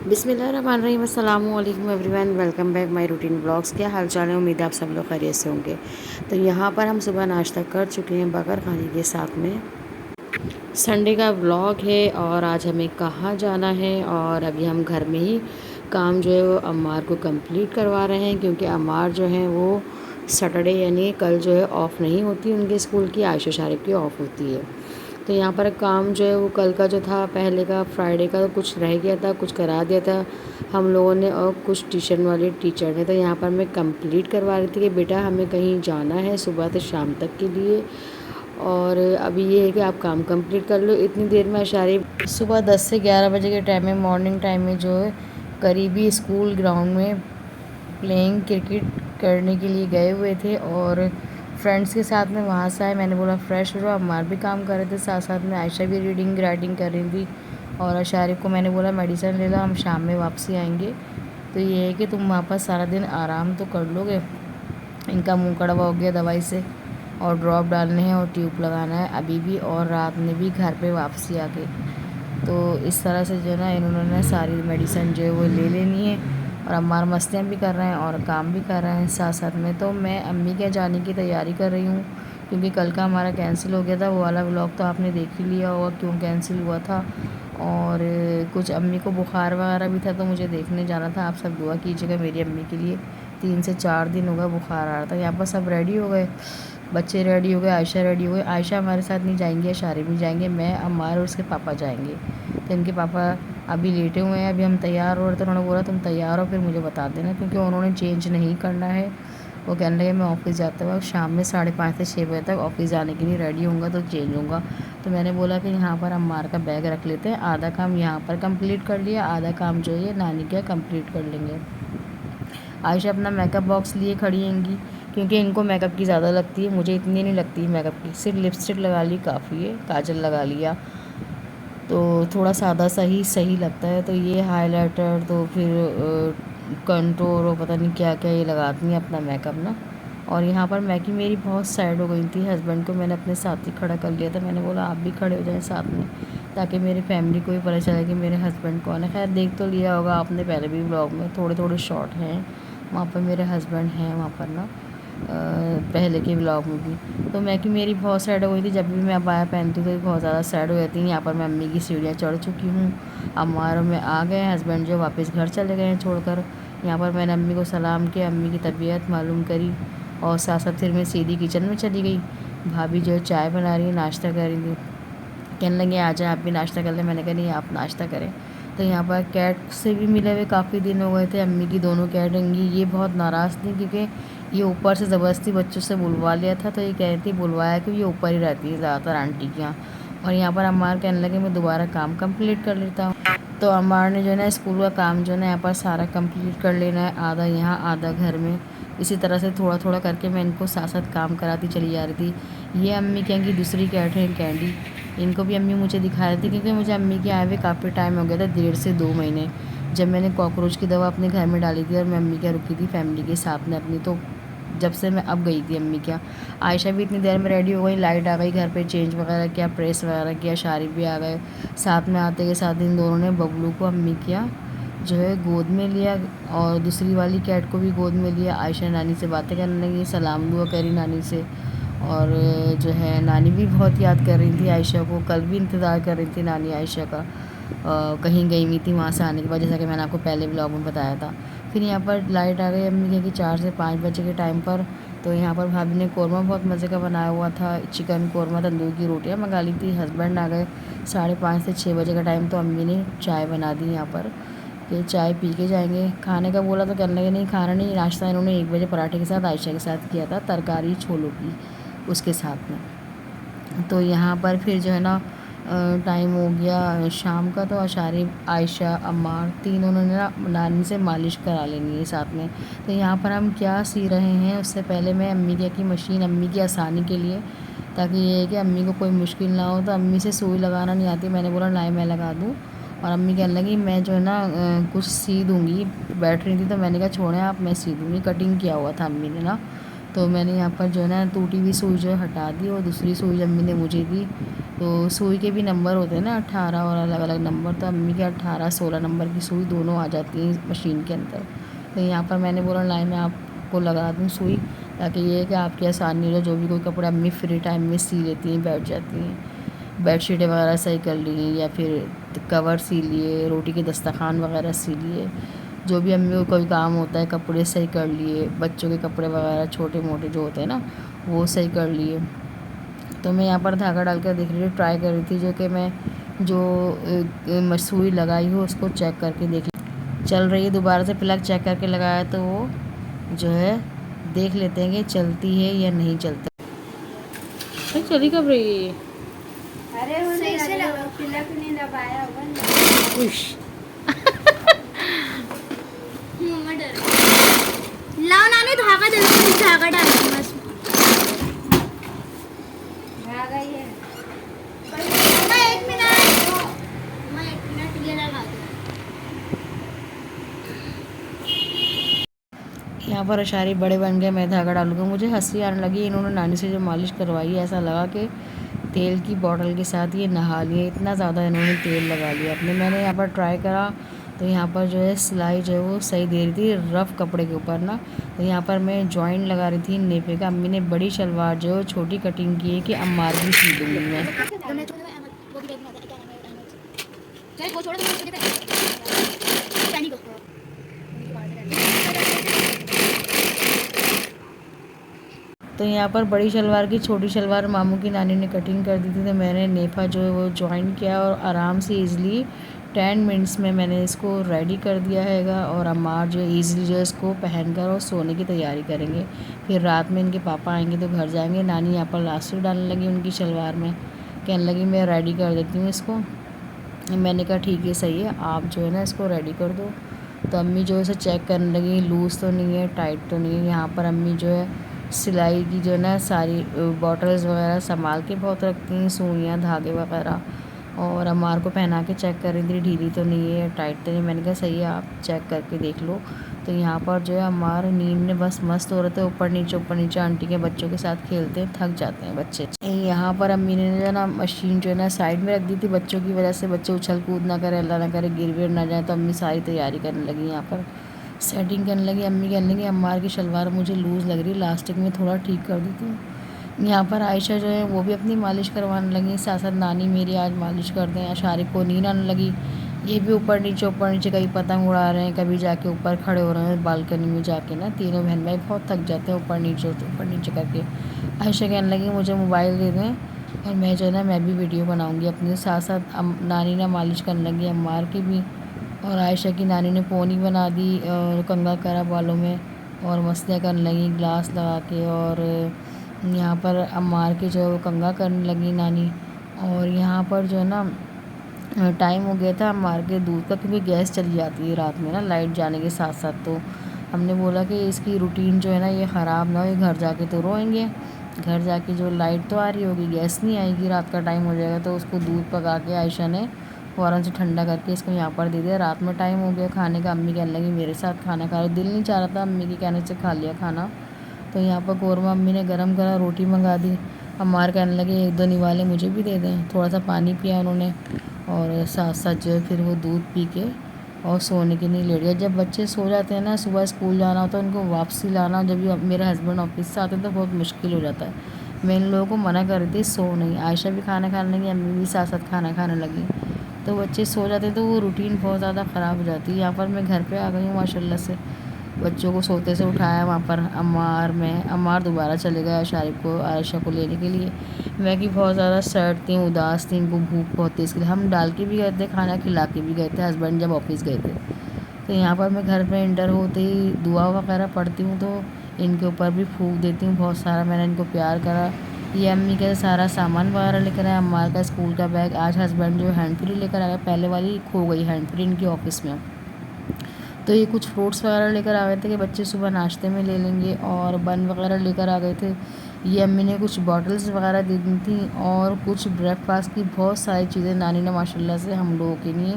बिस्मिल्लाहिर्रहमानिर्रहीम, अस्सलामुअलैकुम everyone, welcome back my routine blogs. क्या हाल चाल है? उम्मीद है आप सब लोग खैरियत से होंगे। तो यहाँ पर हम सुबह नाश्ता कर चुके हैं बगर खाने के साथ में। संडे का व्लॉग है और आज हमें कहाँ जाना है, और अभी हम घर में ही काम जो है वो अम्मार को कंप्लीट करवा रहे हैं, क्योंकि अम्मार जो है वो सैटरडे यानी कल जो है ऑफ़ नहीं होती उनके स्कूल की, आयशा शारिब की ऑफ़ होती है। तो यहाँ पर काम जो है वो कल का जो था, पहले का फ्राइडे का, तो कुछ रह गया था, कुछ करा दिया था हम लोगों ने और कुछ ट्यूशन वाले टीचर ने। तो यहाँ पर मैं कंप्लीट करवा रही थी कि बेटा हमें कहीं जाना है सुबह से शाम तक के लिए, और अभी ये है कि आप काम कंप्लीट कर लो। इतनी देर में अशारी सुबह 10 से 11 बजे के टाइम में, मॉर्निंग टाइम में जो है करीबी स्कूल ग्राउंड में प्लेइंग क्रिकेट करने के लिए गए हुए थे, और फ्रेंड्स के साथ में वहाँ से आए। मैंने बोला फ्रेश हो जाओ। अम्मार भी काम कर रहे थे, साथ साथ में आयशा भी रीडिंग राइटिंग कर रही थी, और अशारिफ को मैंने बोला मेडिसिन ले लो, हम शाम में वापसी आएंगे। तो ये है कि तुम वहाँ पर सारा दिन आराम तो कर लोगे, इनका मुंह कड़वा हो गया दवाई से, और ड्रॉप डालने हैं और ट्यूब लगाना है अभी भी, और रात में भी घर पे वापसी आ गई। तो इस तरह से जो है ना इन्होंने सारी मेडिसिन जो है वो ले लेनी है, और अम्मार मस्तियाँ भी कर रहे हैं और काम भी कर रहे हैं साथ साथ में। तो मैं अम्मी के जाने की तैयारी कर रही हूँ, क्योंकि कल का हमारा कैंसिल हो गया था। वो वाला व्लॉग तो आपने देख ही लिया होगा क्यों कैंसिल हुआ था, और कुछ अम्मी को बुखार वगैरह भी था, तो मुझे देखने जाना था। आप सब दुआ कीजिएगा मेरी अम्मी के लिए, 3 से 4 दिन हो गए बुखार आ रहा था। यहाँ पर सब रेडी हो गए, बच्चे रेडी हो गए, आयशा रेडी हो गई। आयशा हमारे साथ नहीं जाएंगे, शारी भी जाएंगे, मैं, अम्मार और उसके पापा जाएंगे। तो इनके पापा अभी लेटे हुए हैं, अभी हम तैयार हो रहे थे। उन्होंने बोला तुम तैयार हो फिर मुझे बता देना, क्योंकि उन्होंने चेंज नहीं करना है। वो कहने लगे मैं ऑफ़िस जाते वक्त शाम में 5:30 से 6 बजे तक ऑफ़िस जाने के लिए रेडी होऊंगा तो चेंज होऊंगा। तो मैंने बोला कि यहाँ पर अम्मार का बैग रख लेते हैं, आधा काम यहाँ पर कंप्लीट कर लिया, आधा काम जो है नानी का कंप्लीट कर लेंगे। आयशा अपना मेकअप बॉक्स लिए खड़ी हैंगी, क्योंकि इनको मेकअप की ज़्यादा लगती है, मुझे इतनी नहीं लगती है मेकअप की। सिर्फ लिपस्टिक लगा ली काफ़ी है, काजल लगा लिया तो थोड़ा सादा सा ही सही लगता है। तो ये हाइलाइटर तो फिर कंटूर और पता नहीं क्या क्या ये लगाती हैं अपना मेकअप ना। और यहाँ पर मैकी मेरी बहुत सैड हो गई थी, हस्बैंड को मैंने अपने साथ ही खड़ा कर लिया था। मैंने बोला आप भी खड़े हो जाएं साथ में, ताकि मेरी फैमिली को भी पता चले कि मेरे हस्बैंड कौन है। खैर देख तो लिया होगा आपने पहले भी व्लॉग में, थोड़े थोड़े शॉर्ट हैं वहाँ पर मेरे हस्बैंड हैं वहाँ पर ना, पहले के व्लॉग में भी। तो मैं कि मेरी बहुत सैड हो गई थी, जब भी मैं अबाया पहनती हूँ तो बहुत ज़्यादा सैड हो जाती हैं। यहाँ पर मैं अम्मी की सीढ़ियाँ चढ़ चुकी हूँ, अम्मार में आ गए, हस्बैंड जो वापस घर चले गए हैं छोड़कर। यहाँ पर मैंने अम्मी को सलाम किया, अम्मी की तबीयत मालूम करी, और साथ साथ फिर मैं सीधी किचन में चली गई। भाभी जो चाय बना रही है, नाश्ता कर रही थी, कहने लगे आ जाए आप भी नाश्ता कर लें। मैंने कहा नहीं आप नाश्ता करें। तो यहाँ पर कैट से भी मिले हुए काफ़ी दिन हो गए थे, अम्मी की दोनों कैट होंगी। ये बहुत नाराज़ थी, क्योंकि ये ऊपर से ज़बरदस्ती बच्चों से बुलवा लिया था। तो ये कह रही थी बुलवाया कि ये ऊपर ही रहती है ज़्यादातर आंटी के यहाँ। और यहाँ पर अम्मार कहने लगे मैं दोबारा काम कंप्लीट कर लेता हूँ। तो अम्मार ने जो है ना स्कूल का काम जो है ना यहाँ पर सारा कंप्लीट कर लेना है, आधा यहाँ आधा घर में। इसी तरह से थोड़ा थोड़ा करके मैं इनको साथ साथ काम कराती चली जा रही थी। ये अम्मी कहेंगी दूसरी कैट है कैंडी, इनको भी अम्मी मुझे दिखा रही थी, क्योंकि मुझे अम्मी के आए हुए काफ़ी टाइम हो गया था, 1.5 से 2 महीने। जब मैंने कॉकरोच की दवा अपने घर में डाली थी, और मैं अम्मी के यहाँ रुकी थी फैमिली के साथ में अपनी, तो जब से मैं अब गई थी अम्मी के यहाँ। आयशा भी इतनी देर में रेडी हो गई, लाइट आ गई घर पे, चेंज वगैरह किया, प्रेस वगैरह किया, शारिफ भी आ गए। साथ में आते के साथ इन दोनों ने बबलू को अम्मी के यहाँ जो है गोद में लिया, और दूसरी वाली कैट को भी गोद में लिया। आयशा नानी से बातें करने लगी, सलाम दुआ करी नानी से, और जो है नानी भी बहुत याद कर रही थी आयशा को, कल भी इंतज़ार कर रही थी नानी आयशा का। कहीं गई हुई थी वहाँ से आने के बाद, जैसा कि मैंने आपको पहले ब्लॉग में बताया था। फिर यहाँ पर लाइट आ गई अम्मी के 4 से 5 बजे के टाइम पर। तो यहाँ पर भाभी ने कौरमा बहुत मज़े का बनाया हुआ था, चिकन कौरमा, तंदूर की रोटियाँ मंगा ली थी। हस्बैंड आ गए 5:30 से 6 बजे का टाइम, तो अम्मी ने चाय बना दी यहाँ पर कि चाय पी के जाएंगे। खाने का बोला तो कहने लगे नहीं खाना नहीं। नाश्ता इन्होंने 1 बजे पराठे के साथ आयशा के साथ किया था, तरकारी छोलों की उसके साथ में। तो यहाँ पर फिर जो है ना टाइम हो गया शाम का, तो अशारी आयशा अम्मार तीनों ने ना नानी से मालिश करा लेनी है साथ में। तो यहाँ पर हम क्या सी रहे हैं, उससे पहले मैं अम्मी की मशीन, अम्मी की आसानी के लिए ताकि ये है कि अम्मी को कोई मुश्किल ना हो। तो अम्मी से सुई लगाना नहीं आती, मैंने बोला लाई मैं लगा दूँ। और अम्मी कहने लगी मैं जो है ना कुछ सी दूँगी, बैठ रही थी तो मैंने कहा छोड़ें आप, मैं सी दूँगी। कटिंग किया हुआ था अम्मी ने ना, तो मैंने यहाँ पर जो है ना टूटी हुई सुई जो है हटा दी और दूसरी सुई अम्मी ने मुझे दी। तो सुई के भी नंबर होते हैं ना 18 और अलग अलग नंबर, तो अम्मी के 18-16 नंबर की सुई दोनों आ जाती हैं मशीन के अंदर। तो यहाँ पर मैंने बोला लाई मैं आपको लगा दूँ सुई, ताकि ये है कि आपकी आसानी हो, जो भी कोई कपड़े अम्मी फ्री टाइम में सी लेती हैं, बैठ जाती हैं। बेडशीटें वगैरह सही कर ली या फिर कवर सी लिए, रोटी के दस्तरखान वगैरह सी लिए, जो भी अम्मी को कोई काम होता है, कपड़े सही कर लिए, बच्चों के कपड़े वगैरह छोटे मोटे जो होते हैं ना वो सही कर लिए। तो मैं यहाँ पर धागा डाल कर देख रही थी, ट्राई कर रही थी जो कि मैं जो सुई लगाई हूँ उसको चेक करके देख चल रही है। दोबारा से प्लग चेक करके लगाया तो वो जो है देख लेते हैं कि चलती है या नहीं चलती। चली कब रही है ये? अरे वो सही से लगा, प्लग नहीं दबाया होगा। मम्मा डर लाओ नानी धागा दे दो, धागा डाल दो बस। धागा ही है। मम्मा एक मिनट, मम्मा एक मिनट ये लगा दो। यहाँ पर अशारी बड़े बन गए, मैं धागा डालूंगा। मुझे हंसी आने लगी, इन्होंने नानी से जो मालिश करवाई है ऐसा लगा कि तेल की बोतल के साथ ये नहा लिए, इतना ज़्यादा इन्होंने तेल लगा लिया अपने। मैंने यहाँ पर ट्राई करा तो यहाँ पर जो है सिलाई जो है वो सही दे रही थी रफ़ कपड़े के ऊपर ना। तो यहाँ पर मैं जॉइंट लगा रही थी नेफे का। अम्मी ने बड़ी शलवार जो है छोटी कटिंग की है कि अम्मार भी सी दूँगी मैं। तो यहाँ पर बड़ी शलवार की छोटी शलवार मामू की नानी ने कटिंग कर दी थी, तो मैंने नेफा जो है वो जॉइन किया और आराम से ईज़िली 10 मिनट्स में मैंने इसको रेडी कर दिया हैगा। और अम्मार जो ईज़िली जो है इसको पहनकर और सोने की तैयारी करेंगे। फिर रात में इनके पापा आएंगे तो घर जाएंगे। नानी यहाँ पर लास्टिक डालने लगी उनकी शलवार में, कहने लगी मैं रेडी कर देती हूँ इसको। मैंने कहा ठीक है सही है, आप जो है ना इसको रेडी कर दो। तो अम्मी जो है इसे चेक करने लगी, लूज़ तो नहीं है, टाइट तो नहीं है। यहाँ पर अम्मी जो है सिलाई की जो है ना सारी बॉटल्स वगैरह संभाल के बहुत रखती हैं, सुइयाँ धागे वगैरह। और अम्मार को पहना के चेक कर रही थी ढीली तो नहीं है, टाइट तो नहीं। मैंने कहा सही है, आप चेक करके देख लो। तो यहाँ पर जो है अम्मार नींद में बस मस्त हो रहे थे, ऊपर नीचे आंटी के बच्चों के साथ खेलते हैं, थक जाते हैं बच्चे। यहाँ पर अम्मी ने जो है ना मशीन जो है ना साइड में रख दी थी बच्चों की वजह से, बच्चे उछल कूद ना करे, अल्लाह ना करे गिर विर ना जाए। तो अम्मी सारी तैयारी करने लगी, यहाँ पर सेटिंग करने लगी। अम्मी कहने लगी अम्मार की शलवार मुझे लूज़ लग रही, लास्टिक में थोड़ा ठीक कर देती हूँ। यहाँ पर आयशा जो है वो भी अपनी मालिश करवाने लगी, साथ साथ नानी मेरी आज मालिश कर दें। शारिक को नींद आने लगी, ये भी ऊपर नीचे कभी पतंग उड़ा रहे हैं, कभी जाके ऊपर खड़े हो रहे हैं बालकनी में जाके ना। तीनों बहन भाई बहुत थक जाते हैं ऊपर नीचे करके। आयशा कहने लगी मुझे मोबाइल दे दें और मैं जो है ना मैं भी वीडियो बनाऊँगी अपने साथ साथ। नानी ने मालिश करने लगी अम्मार की भी, और आयशा की नानी ने पोनी बना दी और कंघा करा बालों में और मस्तियाँ करने लगी ग्लास लगा के। और यहाँ पर अम्मार के जो है वो कंघा करने लगी नानी। और यहाँ पर जो है ना टाइम हो गया था अम्मार के दूध का, क्योंकि गैस चली जाती है रात में ना लाइट जाने के साथ साथ। तो हमने बोला कि इसकी रूटीन जो है ना ये ख़राब ना हो, ये घर जाके तो रोएंगे। घर जाके जो लाइट तो आ रही होगी, गैस नहीं आएगी, रात का टाइम हो जाएगा। तो उसको दूध पका के आयशा ने फ़ौरन से ठंडा करके इसको यहाँ पर दे दिया। रात में टाइम हो गया खाने का, अम्मी कहने लगी मेरे साथ खाना खा लो। दिल नहीं चाह रहा था, अम्मी के कहने से खा लिया खाना। तो यहाँ पर कौरमा अम्मी ने गरम करा, रोटी मंगा दी। अम्मार कहने लगे एक दो निवाले मुझे भी दे दें। थोड़ा सा पानी पिया उन्होंने और साथ साथ जो है फिर वो दूध पी के और सोने के लिए लेट गया। जब बच्चे सो जाते हैं ना, सुबह स्कूल जाना होता है, उनको वापसी लाना जब भी मेरे हस्बैंड ऑफिस से आते हैं तो बहुत मुश्किल हो जाता है। मैं इन लोगों को मना कर रही थी सो नहीं। आयशा भी खाना खाने लगी, अम्मी भी साथ साथ खाना खाने लगी। तो बच्चे सो जाते हैं तो वो रूटीन बहुत ज़्यादा ख़राब हो जाती है। यहाँ पर मैं घर पे आ गई हूँ माशाल्लाह से, बच्चों को सोते से उठाया। वहाँ पर अम्मार दोबारा चले गया शारिक को आयशा को लेने के लिए। मैं कि बहुत ज़्यादा सैड थी, उदास थी, इनको भूख बहुत थी, इसके लिए हम डाल के भी गए थे, खाना खिला के भी गए थे हस्बैंड जब ऑफिस गए थे। तो यहाँ पर मैं घर पे इंटर होते ही दुआ वगैरह पढ़ती हूँ तो इनके ऊपर भी फूंक देती हूँ बहुत सारा। मैंने इनको प्यार करा। ये अम्मी के सारा सामान वगैरह लेकर आए, अम्मार का स्कूल का बैग। आज हस्बैंड जो हैंड फ्री लेकर आया, पहले वाली खो गई हैंड फ्री इनकी ऑफिस में। तो ये कुछ फ्रूट्स वगैरह लेकर आ गए थे कि बच्चे सुबह नाश्ते में ले लेंगे, और बन वगैरह लेकर आ गए थे। ये अम्मी ने कुछ बॉटल्स वगैरह दे दी थी और कुछ ब्रेकफास्ट की बहुत सारी चीज़ें नानी ने माशाल्लाह से हम लोगों के लिए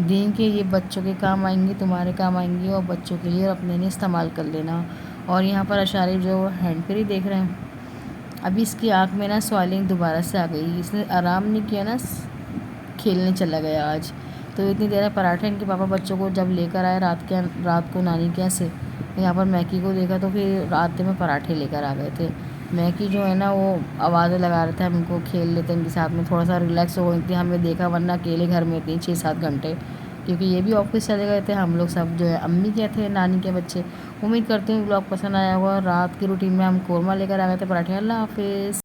दी कि ये बच्चों के काम आएंगी, तुम्हारे काम आएंगी और बच्चों के लिए और अपने लिए इस्तेमाल कर लेना। और यहाँ पर अशारी जो हैंड फ्री देख रहे हैं, अभी इसकी आँख में ना स्वेलिंग दोबारा से आ गई। इसने आराम नहीं किया ना, खेलने चला गया आज। तो इतनी देर में पराठे इनके पापा बच्चों को जब लेकर आए रात को नानी के यहाँ से, यहाँ पर मैकी को देखा तो फिर रात में पराठे लेकर आ गए थे। मैकी जो है ना वो आवाज़ें लगा रहे थे, हम इनको खेल लेते इनके साथ में, थोड़ा सा रिलैक्स हो गई थी। हमें देखा वरना अकेले घर में थी 6-7 घंटे, क्योंकि ये भी ऑफिस चले गए थे। हम लोग सब जो है अम्मी के थे, नानी के बच्चे। उम्मीद करती हूँ ब्लॉग पसंद आया होगा। रात की रूटीन में हम कोरमा लेकर आ गए थे पराठे। अल्लाह हाफिज़।